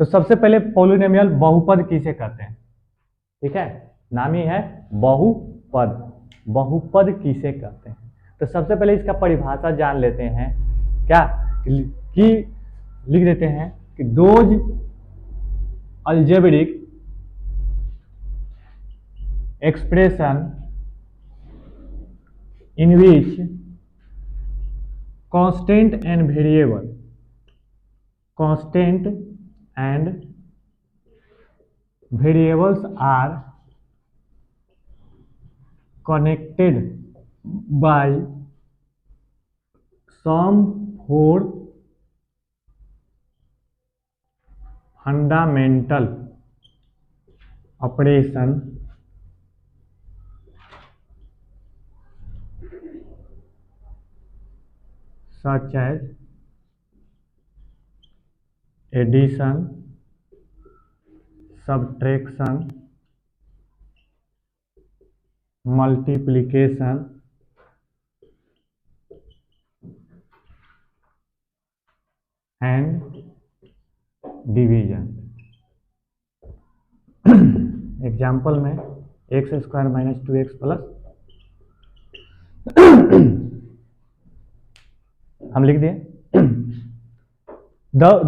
तो सबसे पहले पॉलिनोमियल बहुपद किसे कहते हैं? ठीक है, नाम ही है बहुपद। बहुपद किसे कहते हैं? तो सबसे पहले इसका परिभाषा जान लेते हैं। क्या कि लिख देते हैं कि those algebraic expression in which constant and variables are connected by some four fundamental operation such as addition, subtraction, multiplication and division। Example में x square minus 2x plus हम लिख दिए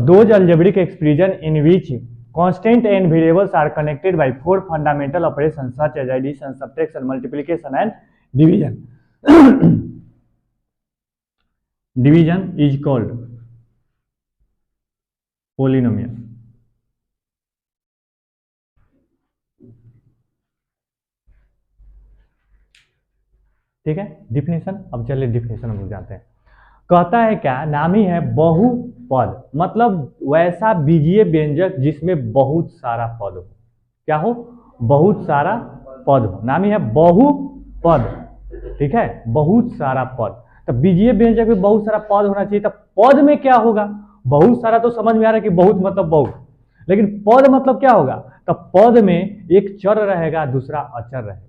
those algebraic expression in which constant and variables are connected by four fundamental operations such as addition, subtraction, multiplication and division. Division is called polynomial। ठीक है, definition. अब चलिए definition हम जाते हैं। कहता है क्या, नाम ही है बहुपद, मतलब वैसा बीजीय व्यंजक जिसमें बहुत सारा पद हो। क्या हो? बहुत सारा पद हो, नाम ही है बहुपद। ठीक है, बहुत सारा पद। तो बीजीय व्यंजक में बहुत सारा पद होना चाहिए। तो पद में क्या होगा? बहुत सारा तो समझ में आ रहा है कि बहुत मतलब बहुत, लेकिन पद मतलब क्या होगा? तो पद में एक चर रहेगा, दूसरा अचर रहेगा,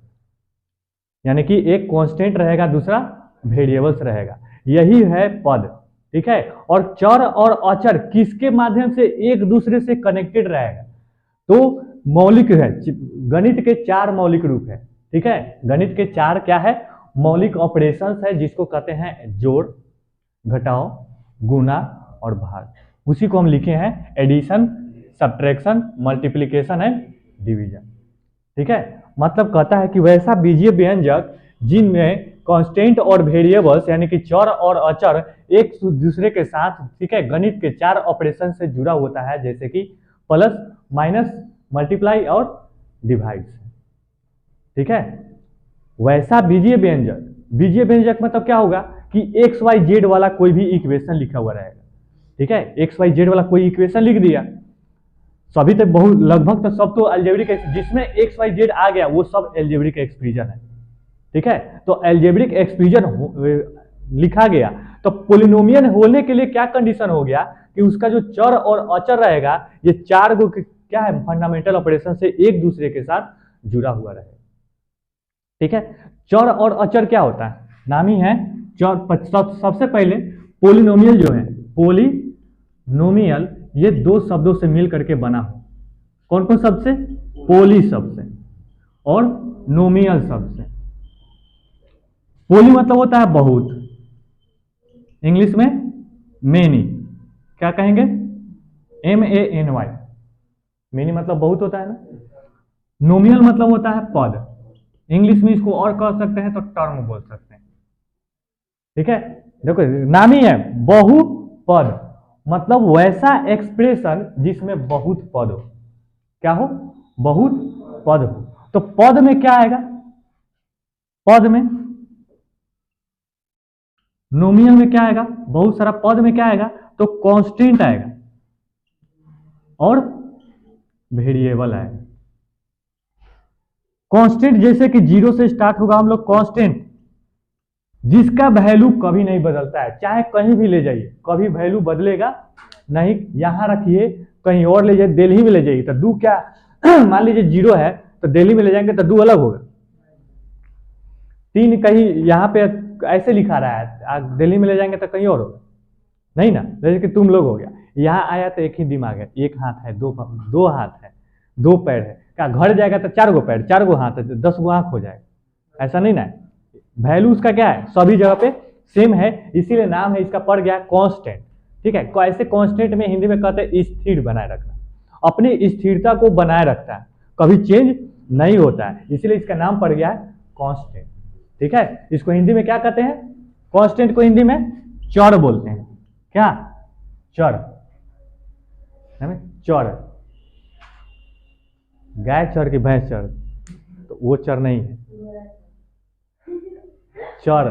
यानी कि एक कांस्टेंट रहेगा, दूसरा वेरिएबल्स रहेगा, यही है पद। ठीक है, और चर और अचर किसके माध्यम से एक दूसरे से कनेक्टेड रहेगा? तो मौलिक है, गणित के चार मौलिक रूप है। ठीक है, गणित के चार क्या है? मौलिक ऑपरेशंस है, जिसको कहते हैं जोड़, घटाओ, गुणा और भाग। उसी को हम लिखे हैं addition, subtraction, multiplication and division. ठीक है, मतलब कहता है कि वैसा बीजीय व्यंजक जिनमें कांस्टेंट और वेरिएबल्स यानी कि चर और अचर एक दूसरे के साथ, ठीक है, गणित के चार ऑपरेशन से जुड़ा होता है, जैसे कि प्लस, माइनस, मल्टीप्लाई और डिवाइड। ठीक है, वैसा बीजीय व्यंजक। बीजीय व्यंजक मतलब क्या होगा कि एक्स वाई जेड वाला कोई भी इक्वेशन लिखा हुआ रहेगा। ठीक है, एक्स वाई जेड वाला कोई इक्वेशन लिख दिया, सभी तो बहुत लगभग तो सब तो अलजेब्रिक, जिसमें एक्स वाई जेड आ गया वो सब अलजेब्रिक एक्सप्रेशन है। ठीक है, तो अलजेब्रिक एक्सप्रेशन लिखा गया, तो पोलिनोमियल होने के लिए क्या कंडीशन हो गया कि उसका जो चर और अचर रहेगा, ये चार गो क्या है, फंडामेंटल ऑपरेशन से एक दूसरे के साथ जुड़ा हुआ रहेगा। ठीक है, चर और अचर क्या होता है? नाम ही है चर। सबसे पहले पोलिनोमियल जो है, पोलिनोमियल ये दो शब्दों से मिल करके बना हो। कौन कौन शब्द से? पोली शब्द से और नोमियल शब्द से। पोली मतलब होता है बहुत, इंग्लिश में मेनी, क्या कहेंगे? MANY, मेनी मतलब बहुत होता है ना। नोमियल मतलब होता है पद, इंग्लिश में इसको और कह सकते हैं तो टर्म बोल सकते हैं। ठीक है, देखो नाम ही है बहुपद, मतलब वैसा एक्सप्रेशन जिसमें बहुत पद हो। क्या हो? बहुत पद हो। तो पद में क्या आएगा? पद में नोमियल में क्या आएगा? बहुत सारा। पद में क्या आएगा? तो कांस्टेंट आएगा और वेरिएबल आएगा। कांस्टेंट जैसे कि 0 से स्टार्ट होगा हम लोग, कांस्टेंट जिसका वैल्यू कभी नहीं बदलता है, चाहे कहीं भी ले जाइए कभी वैल्यू बदलेगा नहीं। यहां रखिए, कहीं और ले जाइए, दिल्ली में ले जाइए तो दू क्या मान लीजिए 0 है, तो दिल्ली में ले जाएंगे तो दू अलग होगा। 3 कहीं यहाँ पे ऐसे लिखा रहा है, दिल्ली में ले जाएंगे तो कहीं और होगा नहीं ना, जैसे कि तुम लोग हो गया, यहाँ आया तो एक ही दिमाग है, एक हाथ है, दो हाथ है, दो पैर है, क्या घर जाएगा तो 4 गो पैर, 4 गो हाथ है तो 10 गो आंख हो जाएगा, ऐसा नहीं ना है। वैल्यू उसका क्या है, सभी जगह पे सेम है, इसीलिए नाम है इसका पड़ गया कांस्टेंट। ठीक है, ऐसे कांस्टेंट में हिंदी में कहते हैं स्थिर बनाए रखना, अपनी स्थिरता को बनाए रखता है, कभी चेंज नहीं होता है, इसलिए इसका नाम पड़ गया है कांस्टेंट। ठीक है, इसको हिंदी में क्या कहते हैं, कांस्टेंट को हिंदी में चर बोलते हैं। क्या, चर, चर, गाय चर की भैंस चर, तो वो चर नहीं है, चर।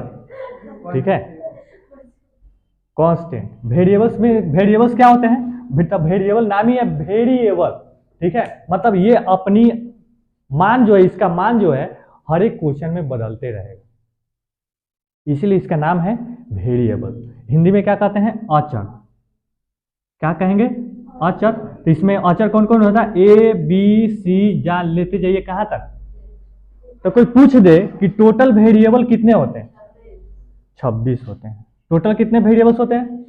ठीक है, कांस्टेंट। वेरिएबल्स में, वेरिएबल्स क्या होते हैं बेटा, वेरिएबल नाम ही है वेरिएबल। ठीक है, मतलब ये अपनी मान जो है, इसका मान जो है हर एक क्वेश्चन में बदलते रहेगा, इसीलिए इसका नाम है वेरिएबल। हिंदी में क्या कहते हैं, अचर। क्या कहेंगे, अचर। तो इसमें अचर कौन कौन होता है, ए बी सी, जान लेते जाइए कहां तक। तो कोई पूछ दे कि टोटल वेरिएबल कितने होते हैं, 26 होते हैं। टोटल कितने वेरिएबल्स होते हैं,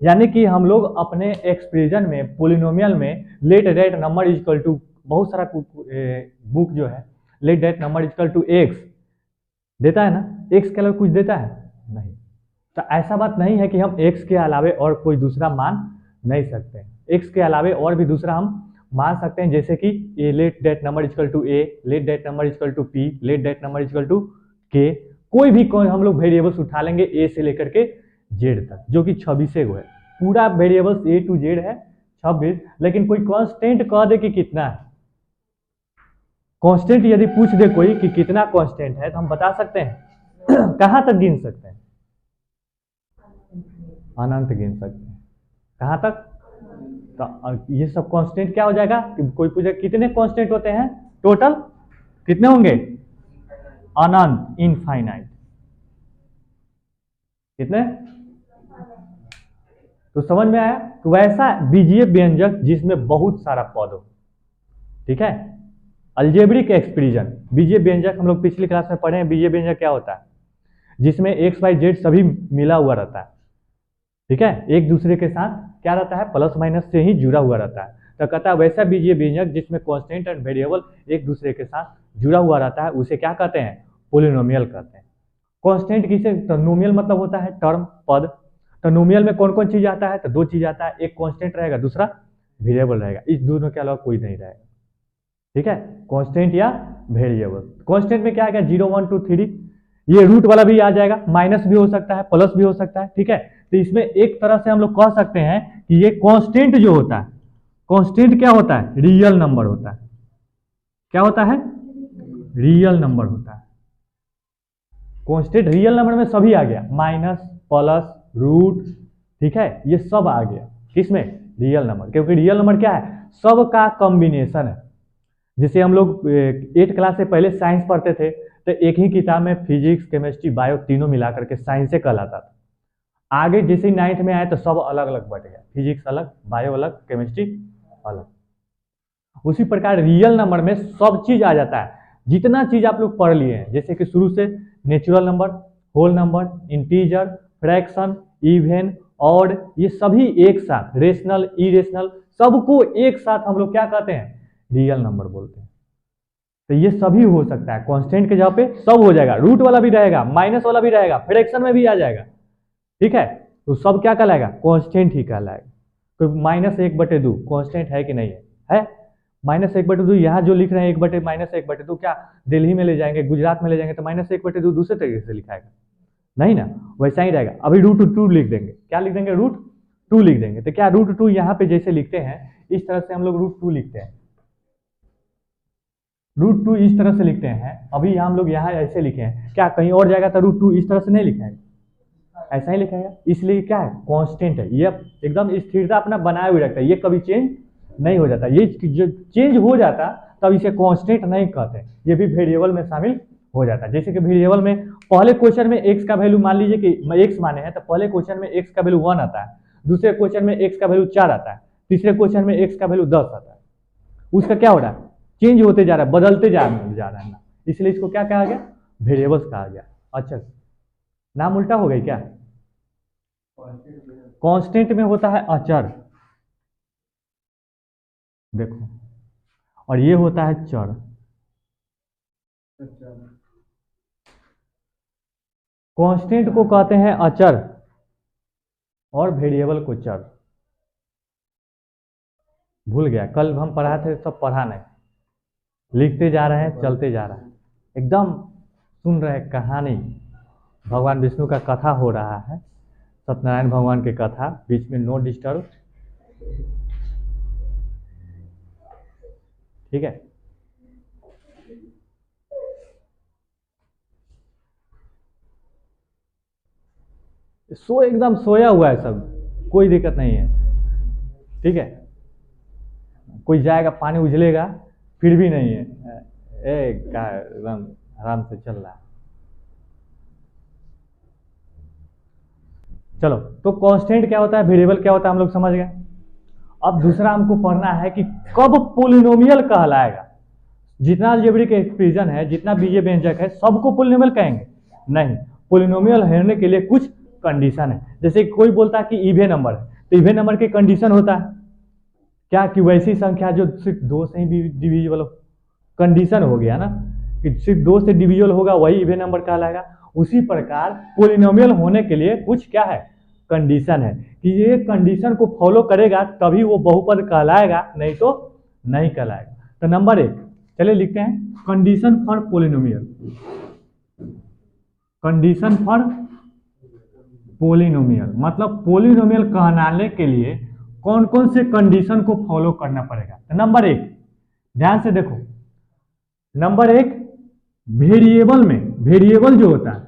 यानी कि हम लोग अपने एक्सप्रेशन में, पोलिनोमियल में, let that number equal to, बहुत सारा बुक जो है let that number equal to X देता है ना, एक्स के अलावा कुछ देता है नहीं। तो ऐसा बात नहीं है कि हम एक्स के अलावे और कोई दूसरा मान नहीं सकते हैं, एक्स के अलावे और भी दूसरा हम मान सकते हैं, जैसे कि A let that number equal to A, let that number equal to P, let that number equal to K, कोई भी हम लोग वेरिएबल्स उठा लेंगे ए से लेकर के जेड तक, जो कि 26 गो है, पूरा वेरिएबल्स ए टू जेड है 26। लेकिन कोई कांस्टेंट कह दे कि कितना है, कांस्टेंट यदि पूछ दे कोई कि कितना कांस्टेंट है, तो हम बता सकते हैं कहां तक गिन सकते हैं, अनंत गिन सकते हैं, कहां तक। तो ये सब कांस्टेंट क्या हो जाएगा, कोई पूछे कितने कांस्टेंट होते हैं, टोटल कितने होंगे, अनंत, इनफाइनाइट। कितने, तो समझ में आया। तो वैसा बीजीय व्यंजक जिसमें बहुत सारा पद हो। ठीक है, अलजेब्रिक एक्सप्रेशन, बीजीय व्यंजक हम लोग पिछली क्लास में पढ़े हैं, बीजीय व्यंजक क्या होता है, जिसमें एक्स वाई जेड सभी मिला हुआ रहता है। ठीक है, एक दूसरे के साथ क्या रहता है, प्लस माइनस से ही जुड़ा हुआ रहता है। तो कहता है वैसा बीजीय व्यंजक जिसमें कांस्टेंट एंड वेरिएबल एक दूसरे के साथ जुड़ा हुआ रहता है, उसे क्या कहते हैं, पोलिनोमियल कहते हैं। कांस्टेंट किसे, तो नोमियल मतलब होता है टर्म, पद। तो नोमियल में कौन कौन चीज आता है, तो 2 चीज आता है, एक कांस्टेंट रहेगा, दूसरा वेरिएबल रहेगा, इस दोनों के अलावा कोई नहीं रहेगा। ठीक है, कांस्टेंट या वेरिएबल। कांस्टेंट में क्या आएगा, 0 1 2 3, ये रूट वाला भी आ जाएगा, माइनस भी हो सकता है, प्लस भी हो सकता है। ठीक है, तो इसमें एक तरह से हम लोग कह सकते हैं कि ये कांस्टेंट जो होता है, कांस्टेंट क्या होता है, रियल नंबर होता है। क्या होता है, रियल नंबर होता है। कांस्टेंट रियल नंबर में सभी आ गया, माइनस, प्लस, रूट। ठीक है, ये सब आ गया किसमें, रियल नंबर, क्योंकि रियल नंबर क्या है, सब का कॉम्बिनेशन है। जैसे हम लोग 8 क्लास से पहले साइंस पढ़ते थे, तो एक ही किताब में फिजिक्स, केमिस्ट्री, बायो तीनों मिला करके साइंस से कहलाता था। आगे जैसे 9th में आए तो सब अलग अलग बट गया, फिजिक्स अलग, बायो अलग, केमिस्ट्री अलग। उसी प्रकार रियल नंबर में सब चीज आ जाता है, जितना चीज आप लोग पढ़ लिए हैं, जैसे कि शुरू से natural number, whole number, integer, fraction, even, odd, ये सभी एक साथ, रेशनल, इरेशनल, सबको एक साथ हम लोग क्या कहते हैं, रियल नंबर बोलते हैं। तो ये सभी हो सकता है, कांस्टेंट के जगह पे सब हो जाएगा, रूट वाला भी रहेगा, माइनस वाला भी रहेगा, फ्रैक्शन में भी आ जाएगा। ठीक है, तो सब क्या कहलाएगा, कांस्टेंट ही कहलाएगा। तो -1/2 कांस्टेंट है कि नहीं है, -1/2, यहाँ जो लिख रहे हैं -1/2, क्या दिल्ली में ले जाएंगे, गुजरात में ले जाएंगे तो -1/2 दूसरे तरीके से लिखाएगा, नहीं ना, वैसा ही रहेगा। अभी √2 लिख देंगे, क्या लिख देंगे, √2 लिख देंगे। तो क्या √2 यहाँ पे जैसे लिखते हैं, इस तरह से हम लोग √2 लिखते हैं, √2 इस तरह से लिखते हैं। अभी हम लोग यहाँ ऐसे लिखे हैं, क्या कहीं और जाएगा तो √2 इस तरह से नहीं लिखाएगा, ऐसा ही लिखाएगा। इसलिए क्या है, कांस्टेंट है, ये एकदम स्थिरता अपना बनाए हुए रखता है, ये कभी चेंज नहीं हो जाता। ये जो चेंज हो जाता तब इसे कांस्टेंट नहीं कहते, ये भी वेरिएबल में शामिल हो जाता है। जैसे कि वेरिएबल में पहले क्वेश्चन में x का वैल्यू मान लीजिए कि x माने हैं, तो पहले क्वेश्चन में x का वैल्यू 1 आता है, दूसरे क्वेश्चन में x का वैल्यू 4 आता है, तीसरे क्वेश्चन में x का वैल्यू 10 आता है। उसका क्या हो रहा है, चेंज होते जा रहा है, बदलते जा रहा है ना, इसलिए इसको क्या कहा गया, वेरिएबल्स कहा गया। अच्छा, नाम उल्टा हो गई क्या, कांस्टेंट में होता है अचर, देखो, और ये होता है चर। कांस्टेंट को कहते हैं अचर और वेरिएबल को चर। भूल गया, कल हम पढ़ा थे, सब पढ़ा नहीं, लिखते जा रहे हैं, चलते जा रहे हैं, एकदम सुन रहे कहानी। भगवान विष्णु का कथा हो रहा है, सत्यनारायण भगवान की कथा, बीच में नो डिस्टर्ब। ठीक है, एकदम सोया हुआ है सब, कोई दिक्कत नहीं है। ठीक है, कोई जाएगा पानी उछलेगा फिर भी नहीं है, एकदम आराम से चल रहा है। चलो, तो कांस्टेंट क्या होता है, वेरिएबल क्या होता है, हम लोग समझ गए। अब दूसरा हमको पढ़ना है कि कब पोलिनोमियल कहलाएगा। जितना अलजेब्रिक एक्सप्रेशन है, जितना बीजीय व्यंजक है, सबको पोलिनोमियल कहेंगे? नहीं, पोलिनोमियल होने के लिए कुछ कंडीशन है। जैसे कोई बोलता है कि इवन नंबर है, तो इवन नंबर के कंडीशन होता है क्या, कि वैसी संख्या जो सिर्फ 2 से ही डिविजिबल हो। कंडीशन हो गया ना, कि सिर्फ 2 से डिविजिबल होगा वही इवन नंबर कहलाएगा। उसी प्रकार पोलिनोमियल होने के लिए कुछ क्या है, कंडीशन है, कि ये कंडीशन को फॉलो करेगा तभी वो बहुपद कहलाएगा, नहीं तो नहीं कहलाएगा। तो नंबर 1, चलिए लिखते हैं, condition for polynomial. Condition for polynomial मतलब पोलिनोमियल कहलाने के लिए कौन कौन से कंडीशन को फॉलो करना पड़ेगा। तो नंबर 1, ध्यान से देखो, नंबर 1, वेरिएबल में, वेरिएबल जो होता है,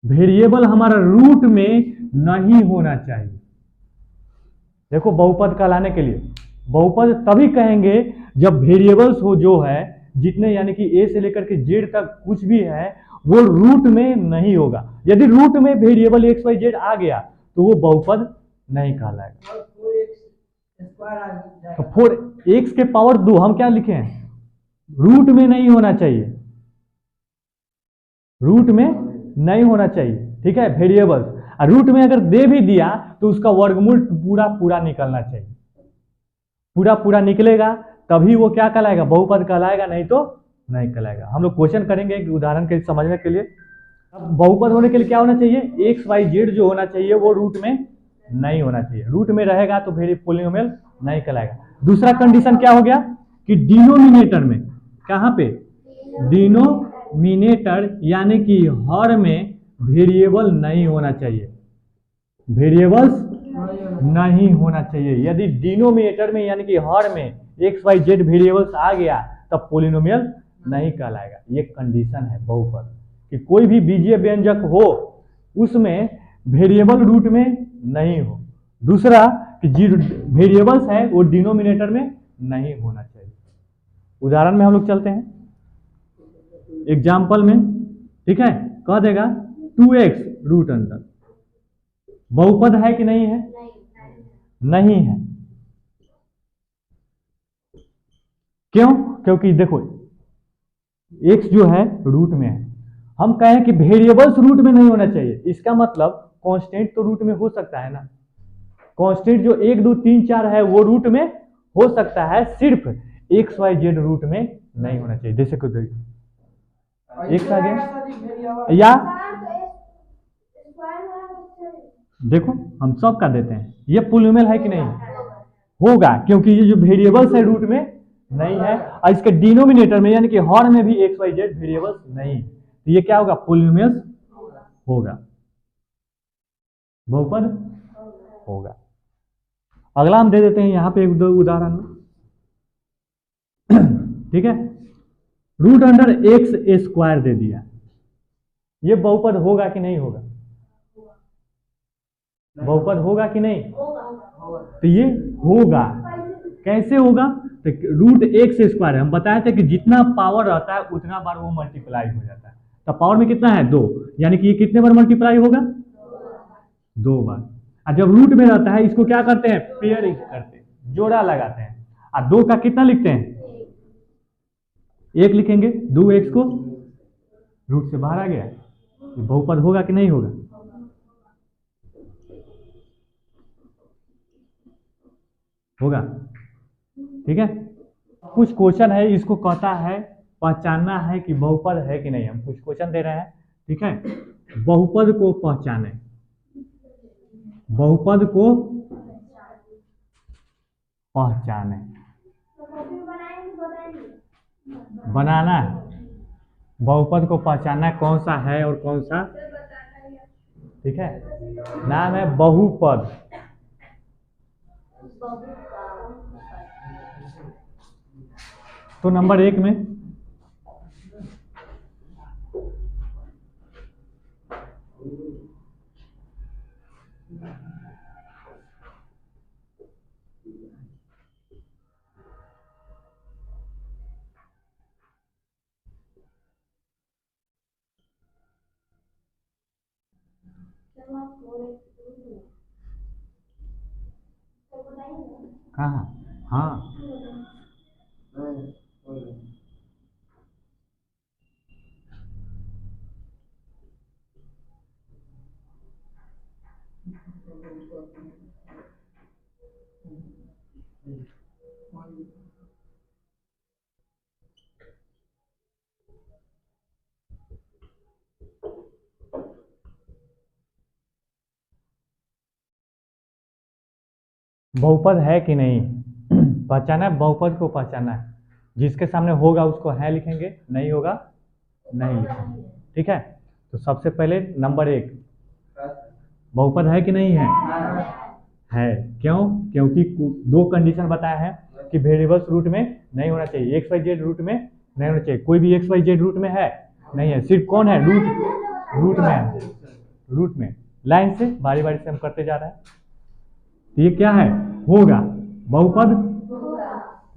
वेरिएबल हमारा रूट में नहीं होना चाहिए। देखो, बहुपद कहलाने के लिए बहुपद तभी कहेंगे जब वेरिएबल्स हो जो है, जितने यानी कि ए से लेकर के जेड तक कुछ भी है, वो रूट में नहीं होगा। यदि रूट में वेरिएबल एक्स वाई जेड आ गया तो वो बहुपद नहीं कहलाएगा। तो 4x के पावर 2 हम क्या लिखे हैं, रूट में नहीं होना चाहिए, रूट में नहीं होना चाहिए। ठीक है, वेरिएबल रूट में अगर दे भी दिया तो उसका वर्गमूल पूरा पूरा निकलना चाहिए, पूरा पूरा निकलेगा तभी वो क्या कहलाएगा, बहुपद कहलाएगा, नहीं तो नहीं कहलाएगा। हम लोग क्वेश्चन करेंगे एक उदाहरण के समझने के लिए। अब बहुपद होने के लिए क्या होना चाहिए, एक्स वाई जेड जो होना चाहिए वो रूट में नहीं होना चाहिए। रूट में रहेगा तो पोलिनोमियल नहीं कहलाएगा। दूसरा कंडीशन क्या हो गया, कि डिनोमिनेटर में, कहां पे, डिनोमिनेटर यानी कि हर में वेरिएबल नहीं होना चाहिए, वेरिएबल्स नहीं होना चाहिए। यदि डिनोमिनेटर में यानी कि हर में एक्स वाई जेड वेरिएबल्स आ गया तब पोलिनोमियल नहीं कहलाएगा। ये कंडीशन है बहुपद, कि कोई भी बीजीय व्यंजक हो उसमें वेरिएबल रूट में नहीं हो। दूसरा कि जो वेरिएबल्स है वो डिनोमिनेटर में नहीं होना चाहिए। उदाहरण में हम लोग चलते हैं, एग्जाम्पल में। ठीक है, कह देगा 2x रूट अंडर, बहुपद है कि नहीं है, नहीं है। क्यों, क्योंकि देखो x जो है रूट में है। हम कहें कि वेरिएबल्स रूट में नहीं होना चाहिए, इसका मतलब कांस्टेंट तो रूट में हो सकता है ना। कांस्टेंट जो 1 2 3 4 है वो रूट में हो सकता है, सिर्फ एक्स वाई जेड रूट में नहीं होना चाहिए। जैसे कुछ एक्स आ गया, या देखो हम सब का देते हैं, ये पोलिनोमियल है कि नहीं, होगा, क्योंकि ये जो वेरिएबल्स है रूट में नहीं है, और इसके डिनोमिनेटर में यानी कि हर में भी एक्स वाई जेड वेरिएबल्स नहीं, तो ये क्या होगा, पोलिनोमियल होगा, बहुपद होगा। अगला हम दे देते हैं यहां पे एक दो उदाहरण। ठीक है, रूट अंडर एक्स स्क्वायर दे दिया, ये बहुपद होगा कि नहीं होगा, बहुपद होगा कि नहीं, तो ये होगा। कैसे होगा, तो रूट एक्स स्क्वायर है, हम बताए थे कि जितना पावर रहता है उतना बार वो मल्टीप्लाई हो जाता है। तो पावर में कितना है 2, यानी कि ये कितने बार मल्टीप्लाई होगा, 2 बार। और जब रूट में रहता है इसको क्या करते हैं, पेयरिंग करते हैं, जोड़ा लगाते हैं। और 2 का कितना लिखते हैं, 1 लिखेंगे, 2x को रूट से बाहर आ गया। ये बहुपद होगा कि नहीं होगा, होगा। ठीक है, कुछ क्वेश्चन है, इसको कहता है पहचानना है कि बहुपद है कि नहीं। हम कुछ क्वेश्चन दे रहे हैं, ठीक है। बहुपद को पहचाने, बहुपद को पहचाने, बनाना है, बहुपद को पहचानना कौन सा है और कौन सा, ठीक है। नाम है बहुपद। तो नंबर 1 में कहाँ, हाँ बहुपद है कि नहीं पहचाना है, बहुपद को पहचाना है। जिसके सामने होगा उसको है लिखेंगे, नहीं होगा नहीं लिखेंगे, ठीक है। तो सबसे पहले नंबर 1, बहुपद है कि नहीं है, है। क्यों? क्योंकि 2 कंडीशन बताया है कि वेरिएबल्स रूट में नहीं होना चाहिए, एक्स वाई जेड रूट में नहीं होना चाहिए। कोई भी एक्स वाई जेड रूट में है नहीं है, सिर्फ कौन है, रूट में है, रूट में। लाइन से बारी बारी से हम करते जा रहे हैं। तो ये क्या है, होगा, बहुपद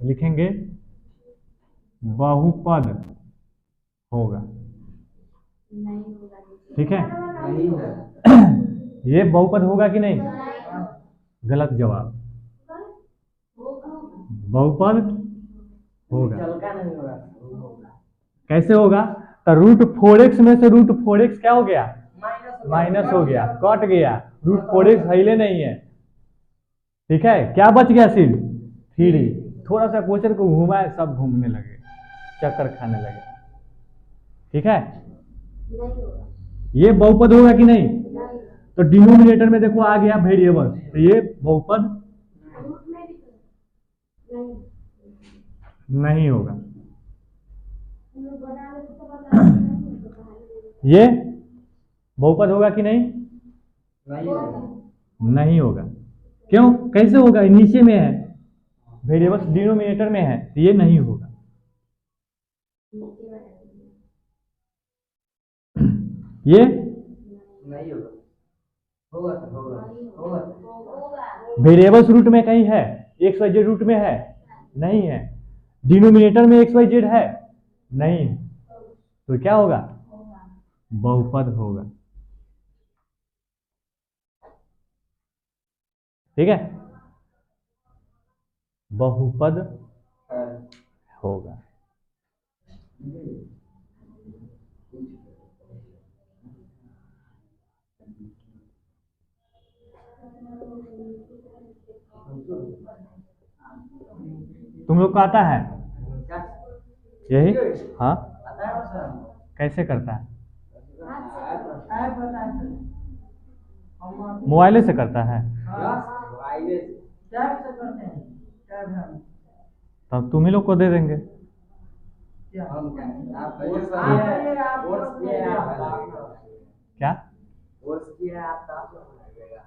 लिखेंगे, बहुपद होगा, ठीक है। ये बहुपद होगा कि नहीं, गलत जवाब, बहुपद होगा। कैसे होगा, तो रूट 4x में से रूट 4x क्या हो गया, माइनस हो गया, कट गया, रूट 4x हिले नहीं है, ठीक है। क्या बच गया, सिर्फ 3। थोड़ा सा क्वेश्चन को घुमाए, सब घूमने लगे, चक्कर खाने लगे, ठीक है। ये बहुपद होगा कि नहीं, तो डिनोमिनेटर में देखो आ गया वेरिएबल, तो ये बहुपद नहीं होगा। ये बहुपद होगा कि नहीं, नहीं होगा। क्यों, कैसे होगा, नीचे में है, वेरिएबल्स डिनोमिनेटर में है, तो ये नहीं होगा। ये नहीं होगा, होगा, वेरिएबल्स रूट में कहीं है, एक्स वाई जेड रूट में है नहीं है, डिनोमिनेटर में एक्स वाई जेड है नहीं है, तो क्या होगा, बहुपद होगा, ठीक है, बहुपद होगा। तुम लोग को आता है यही, हाँ, कैसे करता है, मोबाइल से करता है, तब तुम ही लोग को दे देंगे। क्या,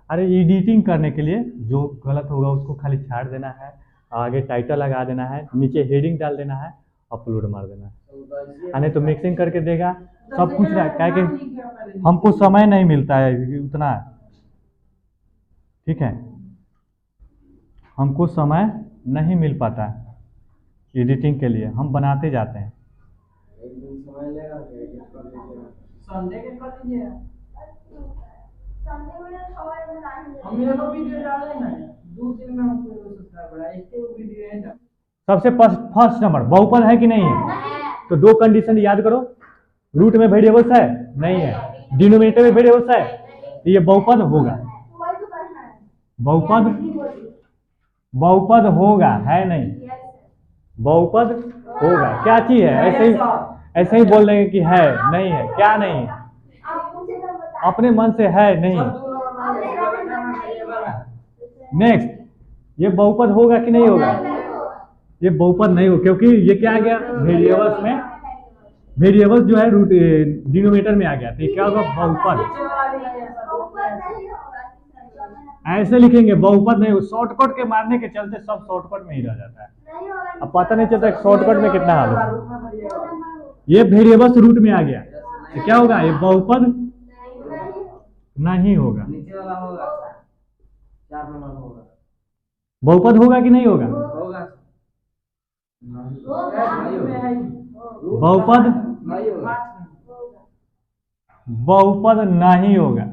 अरे एडिटिंग करने के लिए जो गलत होगा उसको खाली छाड़ देना है, आगे टाइटल लगा देना है, नीचे हेडिंग डाल देना है, अपलोड मार देना है। नहीं तो मिक्सिंग करके देगा, सब कुछ रहा, क्या कि हमको समय नहीं मिलता है उतना, ठीक है, हमको समय नहीं मिल पाता है एडिटिंग के लिए, हम बनाते जाते हैं। संडे के कर लीजिए, हम ये लोग वीडियो डाल रहे हैं, दूसरे में हमको सब्सक्राइबर है, एक वीडियो है। सबसे फर्स्ट नंबर बहुपद है कि नहीं है, तो 2 कंडीशन याद करो, रूट में वेरिएबल्स है नहीं है, डिनोमिनेटर में वेरिएबल्स है, तो ये बहुपद होगा, बहुपद बहुपद होगा, है नहीं, बहुपद होगा, क्या चीज है, ऐसे ही बोल देंगे कि है, नहीं है, क्या नहीं है, अपने मन से है नहीं। नेक्स्ट, ये बहुपद होगा कि नहीं होगा, ये बहुपद नहीं हो, क्योंकि ये क्या आ गया वेरिएबल्स में, वेरिएबल्स जो है रूट डिनोमिनेटर में आ गया, तो ये क्या होगा बहुपद। ऐसे लिखेंगे बहुपद नहीं, शॉर्टकट के मारने के चलते सब शॉर्टकट में ही रह जाता है, अब पता नहीं चलता शॉर्टकट में कितना हाल होगा। ये वेरिएबल्स रूट में आ गया तो क्या होगा, ये बहुपद नहीं होगा। बहुपद होगा कि नहीं होगा, बहुपद बहुपद नहीं होगा,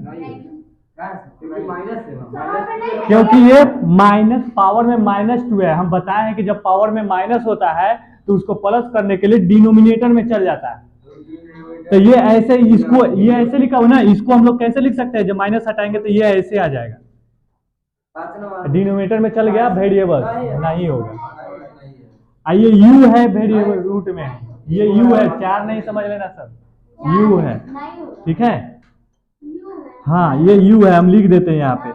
क्योंकि ये माइनस पावर में -2 है। हम बताए हैं कि जब पावर में माइनस होता है तो उसको प्लस करने के लिए डिनोमिनेटर में चल जाता है। तो ये ऐसे, इसको ये ऐसे लिखा हुआ ना, इसको हम लोग कैसे लिख सकते हैं, जब माइनस हटाएंगे तो ये ऐसे आ जाएगा, डिनोमिनेटर में चल गया, वेरिएबल नहीं होगा। ये यू है वेरिएबल रूट में, ये यू है, 4 नहीं समझ लेना सर, यू है, ठीक है, हाँ ये यू है, हम लिख देते हैं यहाँ पे,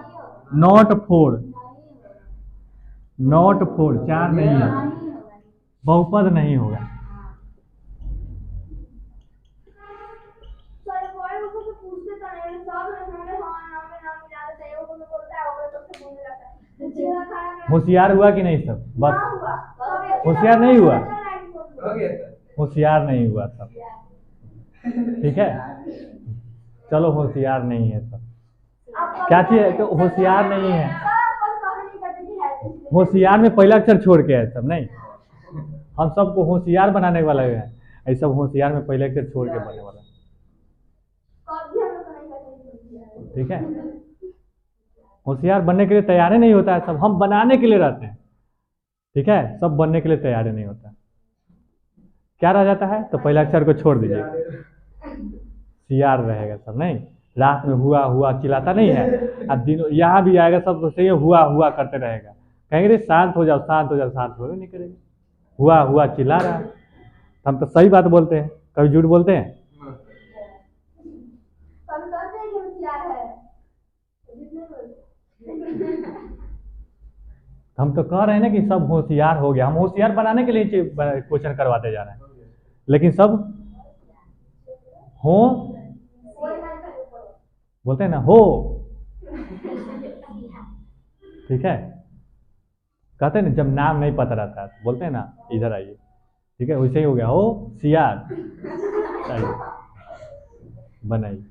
नॉट 4, 4 नहीं है, बहुपद नहीं होगा। होशियार हुआ कि नहीं सब, बस होशियार नहीं हुआ, होशियार नहीं हुआ सब, ठीक है, चलो होशियार नहीं है सब, क्या चीज है, तो होशियार नहीं है, होशियार में पहला अक्षर छोड़ के है सब, नहीं, हम सबको होशियार बनाने वाला है, ऐसा होशियार में पहले अक्षर छोड़ के बनने वाला, ठीक है, होशियार बनने के लिए तैयार नहीं होता है सब, हम बनाने के लिए रहते हैं, ठीक है, सब बनने के लिए तैयार नहीं होता, क्या रह जाता है, तो पहला अक्षर को छोड़ दीजिए, सियार रहेगा सब, नहीं, रात में हुआ हुआ चिल्लाता नहीं है, अब दिन यहाँ भी आएगा सब तो सही हुआ हुआ करते रहेगा, कहेंगे शांत हो जाओ, शांत हो जाओ, शांत हो नहीं करेगा, हुआ हुआ चिल्ला रहा है, हम तो सही बात बोलते हैं, कभी झूठ बोलते हैं, हम तो कह रहे हैं ना कि सब होशियार हो गया, हम होशियार बनाने के लिए क्वेश्चन करवाते जा रहे हैं, लेकिन सब हो बोलते हैं ना, हो, ठीक है, कहते हैं ना जब नाम नहीं पता रहता है बोलते हैं ना इधर आइए, ठीक है, वैसे ही हो गया, हो सियार बनाइए।